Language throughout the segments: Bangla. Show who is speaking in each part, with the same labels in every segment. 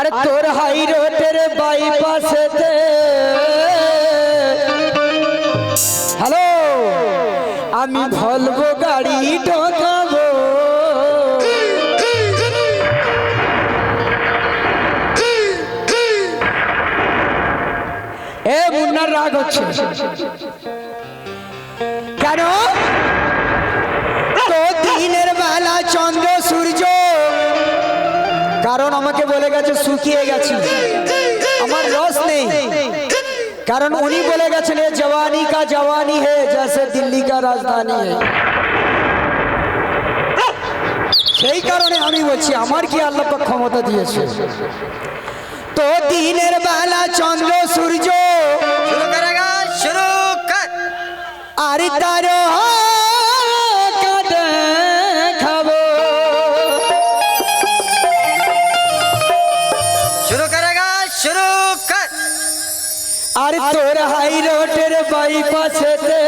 Speaker 1: আর তোর হাই রোডের বাইপাসেতে হ্যালো আমি ভলভো গাড়ি ঢোকাবো। এ মুন্নার রাগ হচ্ছে কেন? তো দিনের বেলা চন্দ্র সূর্য, কারণ আমাকে বলে গেছে শুকিয়ে গেছি, আমার রস নেই, কারণ উনি বলে গেছেন এ জওয়ানি কা জওয়ানি হে জैसे দিল্লি কা রাজধানী হে। সেই কারণে আমি বলছি আমার কি আল্লাহ পাক ক্ষমতা দিয়েছে। তো দিনের বেলা চন্দ্র সূর্য
Speaker 2: शुरू करेगा शुरू कर
Speaker 1: আর তার খাবো
Speaker 2: शुरू करेगा शुरू कर
Speaker 1: আর তোর হাই রোডের বাইপাসেতে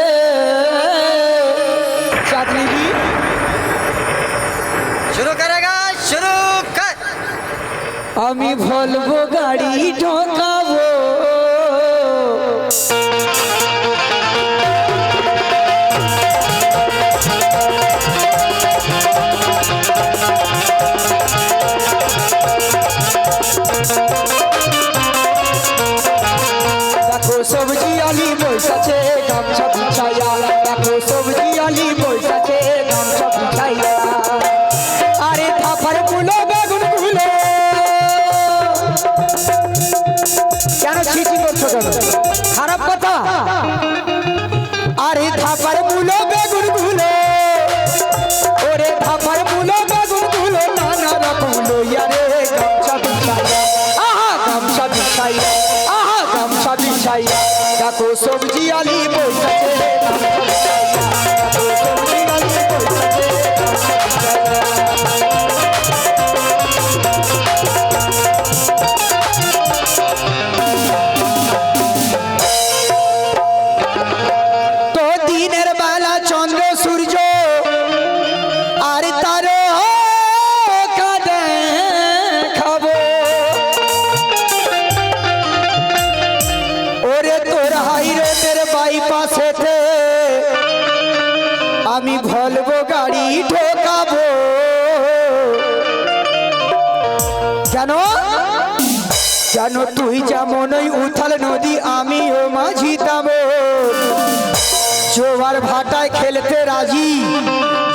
Speaker 1: চাঁদনি
Speaker 2: शुरू करेगा शुरू कर
Speaker 1: আমি ভলভো গাড়ি ঢোকাবো। দেখো সবজি আলি বৈশাছে গামছা বিছাইয়া, দেখো সবজি আলি বৈশাছে গামছা বিছাইয়া। আরে থাপার গুলো বেগুন গুলো কেন ছিটি করছো কেন? খারাপ কথা। আরে থাপার গুলো বেগুন গুলো, ওরে থাপার গুলো বেগুন গুলো নানা রকম লইয়া রে গামছা বিছাইয়া, আহা গামছা বিছাইয়া, আহা গামছা বিছাইয়া। দেখো সবজি আলি বৈশাছে গামছা বিছাইয়া, দেখো সবজি আলি বৈশাছে গামছা বিছাইয়া। তো দিনের বেলা চন্দ্র সূর্য আর তার কাঁদে খাবো। ওরে তোর হাই রোডের বাইপাসেতে আমি ভলভো গাড়ি ঢোকাবো। কেন? কেন তুই যেমন ওই উথাল নদী আমিও মাঝি তেমন, জোয়ার ভাটায় খেলতে রাজি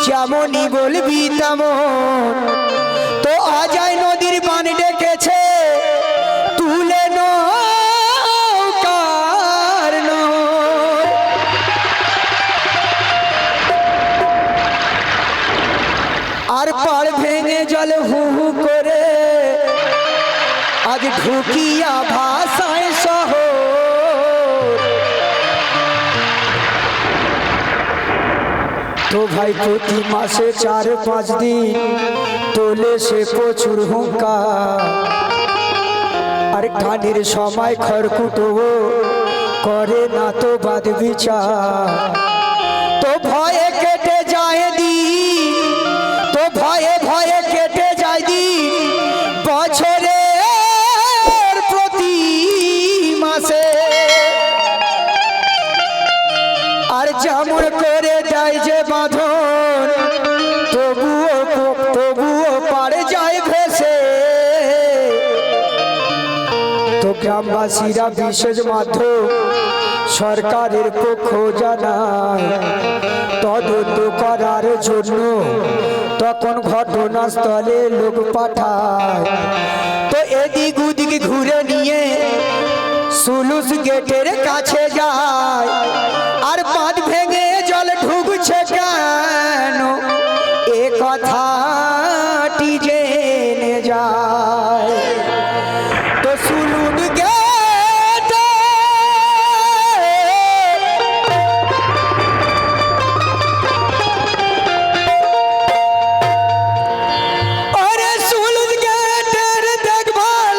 Speaker 1: যেমনই বলবি তেমন। তো আজাই নদীর বান ডেকেছে তুলে নৌকার নোর। আর পাড় ভেঙে জল হু হু করে আজ ঢুকিয়া ভাষায় শহর। তো ভাই প্রতি মাসে 4-5 দিন তোলে সে প্রচুর হুঙ্কা, আর কানের সময় খড়কুটো করে না তো বাদ বিচার। তো ভয়ে কেটে যায় দিন, তো ভয়ে ভয়ে কেটে যায় দিন বছরের প্রতি মাসে। আর যেমন করে দেয় যে বাঁধন তবুও পারে যায় ভেসে। তো গ্রামবাসীরা বিশেষ মাধ্যম সরকারের পক্ষ জানায় তদন্ত করার জন্য তখন ঘটনাস্থলে লোক পাঠায়। তো এদিক ওদিক ঘুরে নিয়ে সুলুস গেটের কাছে যায়, আর বাঁধ ভেঙে জল ঢুকছে কেন এ কথাটি জেনে যায়। তো সুলুন গেটে ওরে সুলুন গেটের দেখভাল,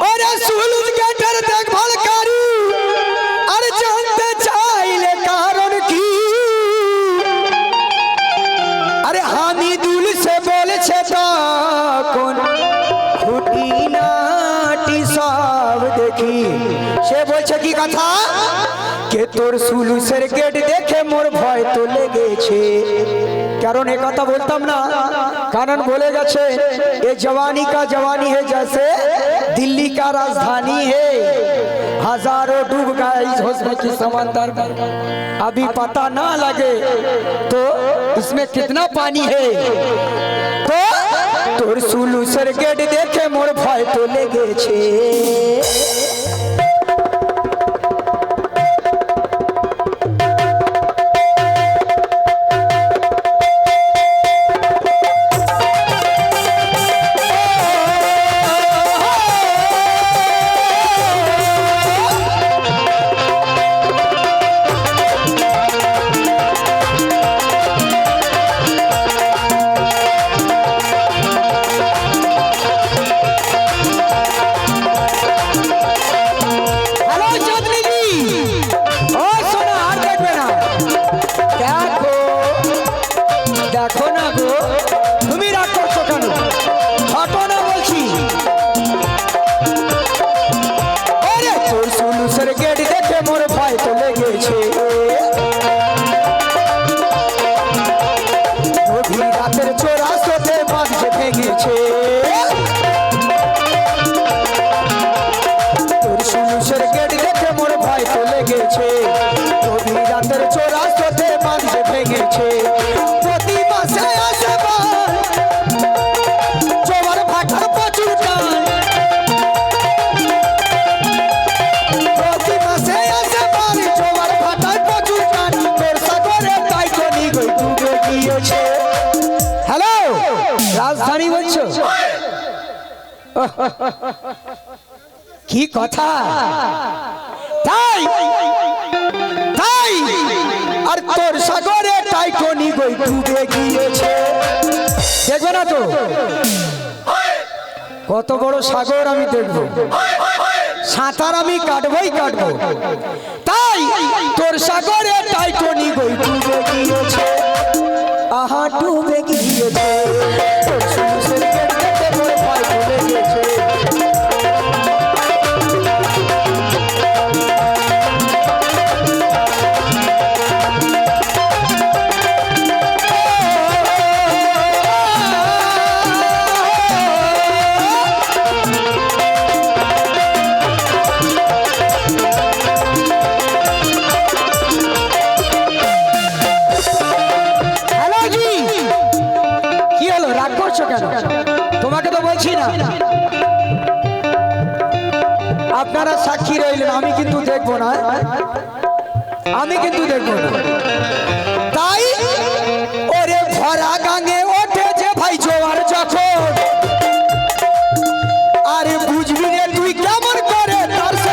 Speaker 1: ওরে সুলুন গেটের দেখভাল কারু আর জানতে চাইলে কারণ কি? আরে হামিদুল সে বলেছে তখন খুঁটি বলছে কি কথা কে তোর সুলুসের গেট দেখে মোর ভয় তো লেগেছে কারণ এ কথা বলতাম না কারণ বলে গেছে এ জवानी का जवानी है जैसे दिल्ली का राजधानी है हजारों डूब गए इस हुस्न की समंदर में अभी पता ना लगे तो इसमें कितना पानी है तो তোর সুলুসের গেট দেখে মোর ভয় তো লেগেছে কি কথা তাই তাই আর তোর সাগরে টাইটানিক গই ডুবে গিয়েছে দেখবে না তো কত বড় সাগর আমি দেখব সাঁতার আমি কাটবই কাটবো তাই তোর সাগরে টাইটানিক গই ডুবে গিয়েছে আহা ডুবে গিয়েছে তোর সুলুসের গেট দেখে মোর ভয় ডুবে গিয়েছে তোমাকে তো বলছি না আপনারা সাক্ষী রইলেন আমি কিন্তু দেখবো না আমি কিন্তু দেখবো না তাই ওরে ভরা গাঙে ওঠে যে ভাই জোয়ার যখন আরে বুঝবি রে তুই কেমন করে তার সে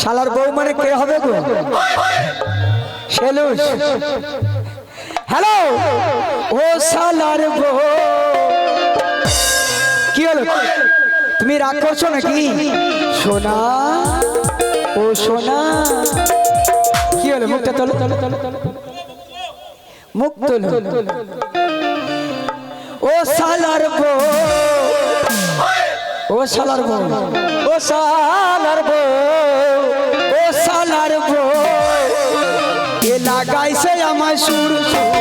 Speaker 1: শালার বউ মানে কে হবে গো সেলুস হ্যালো ও শালার বউ কি হলো তুমি রাগ করছো নাকি সোনা ও সোনা কি হলো মুখটা তোলো মুখ তোলো ও শালার বউ ও শালার বউ ও শালার বউ ও শালার বউ এ লাগাইছে আমার সুর সুর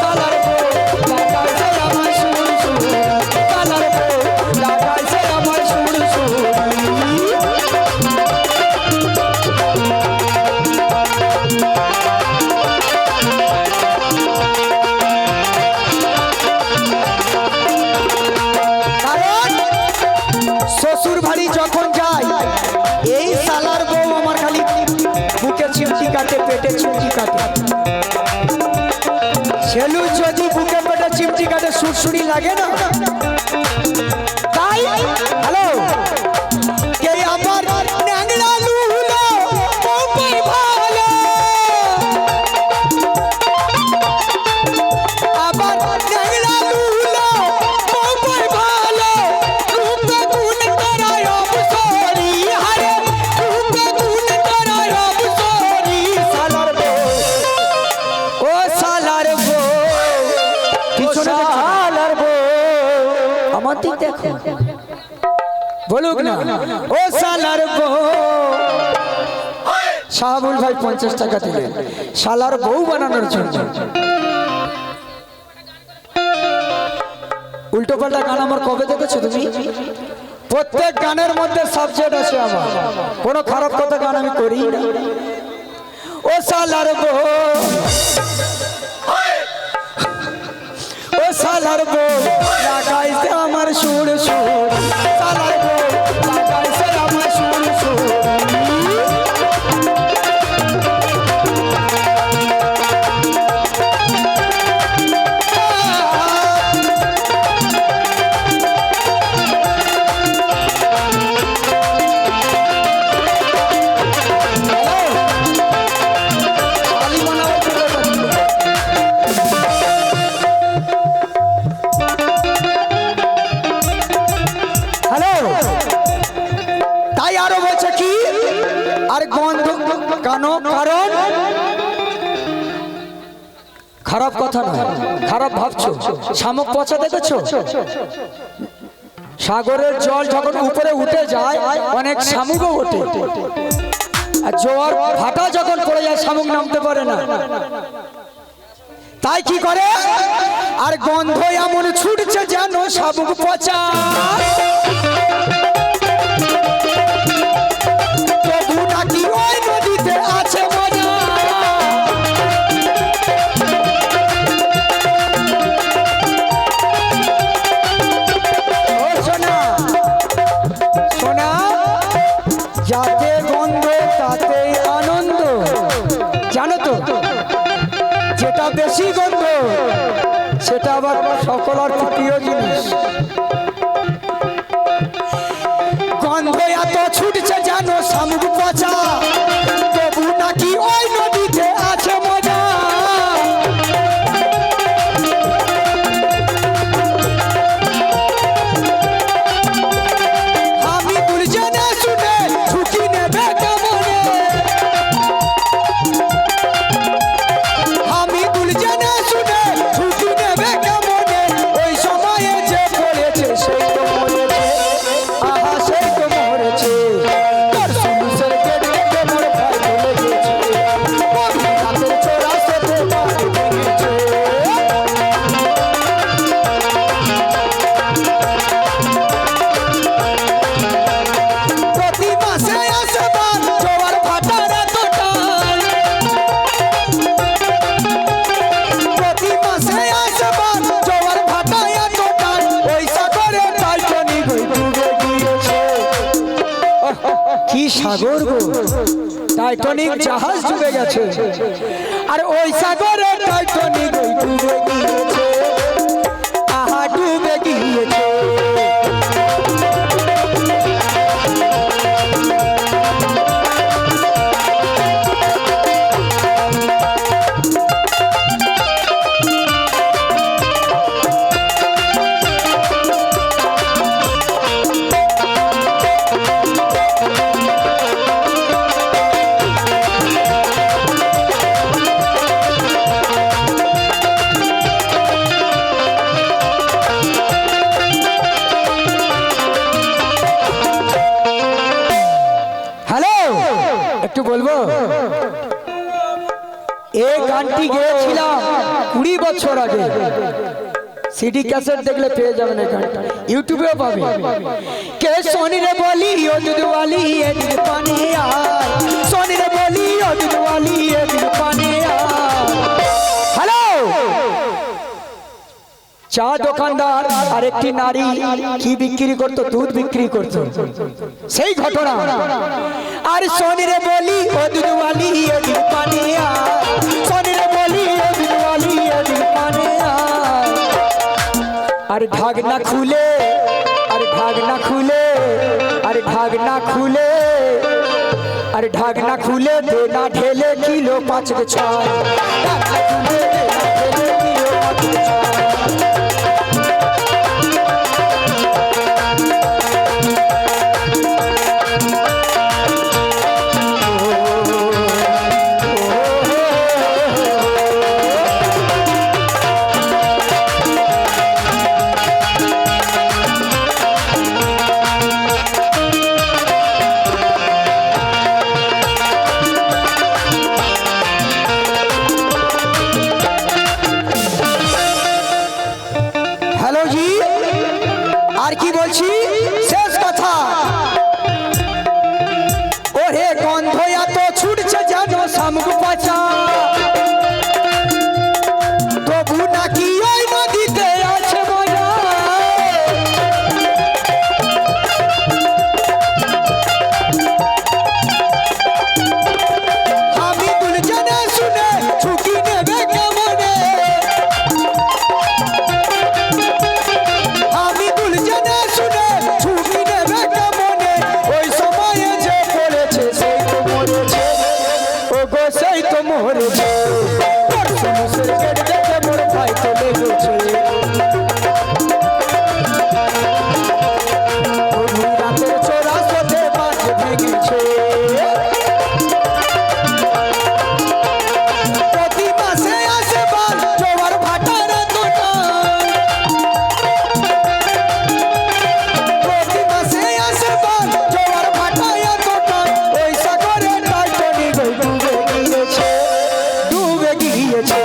Speaker 1: শালার বউ লাগাইছে আমার সুর সুর শালার বউ লাগাইছে আমার সুর সুর শ্বশুর বাড়ি যখন যাই এই শালার বউ আমার খালি বুকে চিমটি কাটে পেটে চিমটি কাটে ছেলু যদি বুকে পেটে চিমটি কাটে সুরসুরি লাগে না তাই হ্যালো কে আমার ন্যাংরা লুলো বউকে ভালো আবার ন্যাংরা লুলো বউকে ভালো রূপে গুণ করায় অবসরি হারে রূপে গুণ করায় অবসরি শালার বউ ও শালার বউ পিছনে শালার বউ আমার দিক দেখো বলুক না ও শালার বউ শাহাবুল ভাই 50 টাকা দিলেন শালার বউ বানানোর জন্য উল্টো পাল্টা গান আমার কবে দেখেছো তুমি প্রত্যেক গানের মধ্যে সাবজেক্ট আছে আমার কোনো খারাপ কথা গান আমি করি না ও শালার বউ ও শালার বউ লাগাইছে আমার সুর সুর শালার বউ লাগাইছে আমার সুর সুর হ্যালো তাই আরো বলছে কি আর গন্ধ কানো কারণ খারাপ কথা না খারাপ ভাবছো শামুক পচা দেখেছো সাগরের জল যখন উপরে উঠে যায় অনেক শামুকও ওঠে আর জোয়ার ভাটা যখন পড়ে যায় শামুক নামতে পারে না তাই কি করে আর গন্ধ এমন ছুটছে যেন শামুক পচা তবু নাকি ওই নদীতে আছে মজা ও সোনা সোনা যাতে গন্ধ তাতে আনন্দ জানো তো যেটা বেশি গন্ধ সেটা আবার সকলের প্রিয় জিনিস গন্ধ এত ছুটছে জানো শামুক পচা তবু নাকি ওই নদীতে আছে মজা আমি দুর্জনে শুনে ছুটি নেবে কেমনে আমি দুর্জনে শুনে ছুটি নেবে কেমনে ওই সময়ে যে পড়েছে সেই তো মরেছে আহা সেই তো মরেছে তোর সুন্দর কেটে মোর ভাই চলে গেছে হাতের চোরা সেতে পার ভেঙেছে প্রতি মাসে আসবার জোয়ার ভাটার এত টান প্রতি মাসে আসবার জোয়ার ভাটায় এত টান ওই সাগরে টাইটানিক ডুবে গিয়েছে কি সাগর গো টাইটানিক জাহাজ ডুবে গেছে আর ওই সাগরে টাইটানিক ডুবে গিয়েছে আহা ডুবে গিয়েছে এই গানটি গেয়েছিলাম 20 বছর আগে। সিডি ক্যাসেট দেখলে পেয়ে যাবেন এই গানটা, ইউটিউবেও পাবেন। কে সোনি রে বলি ও দুধওয়ালি এ দিল পানি আয়, সোনি রে বলি ও দুধওয়ালি এ দিল পানি আয়। হ্যালো, চা দোকানদার আর একটি নারী কি বিক্রি করতো? দুধ বিক্রি করতো, সেই ঘটনা। আর সোনি রে বলি ও দুধওয়ালি এ দিল পানি আয়, সোনি রে বলি ও দুধওয়ালি এ দিল পানি আয়। আর ঢাকনা খুলে, আর ঢাকনা খুলে, আর ঢাকনা খুলে, আর ঢাকনা খুলে দেনা ঢেলে কিলো 5 কে 6, ঢাকনা খুলে দেনা ঢেলে কিলো 5 কে 6। হ্যালো জি, আর কি বলছি? শেষ কথা। ওরে গন্ধ এত ছুটছে যেন শামুক পাচা, তবু নাকি ওই নদীতে আছে মজা। আমি দুলজনে শুনে ঝুঁকি নেবে কেমনে, আমি দুলজনে শুনে ঝুঁকি নেবে কেমনে। ওই সময়ে যে পড়েছে সেই তো মরেছে, ও গো সেই তো মরেছে। তোর সমুসের গেট দেখে মোর ভাই তো লেগেছে, গভীর রাতের চোরা সোতে বাজ ভেঙেছে। প্রতি মাসে আসে বাল জোয়ার ভাটার তোটা, প্রতি মাসে আসে বাল জোয়ার ভাটায় তোটা। ওই সাগরে টাইটানিক ডুবে গিয়েছে, ডুবে গিয়েছে।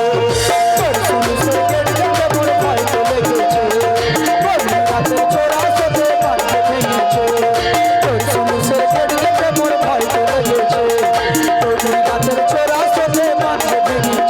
Speaker 1: তোর সমুসের গেট দেখে মোর ভাই তো লেগেছে, গভীর রাতের চোরা সোতে বাজ ভেঙেছে। তোর সমুসের গেট দেখে মোর ভাই তো লেগেছে, গভীর রাতের চোরা সোতে বাজ ভেঙেছে।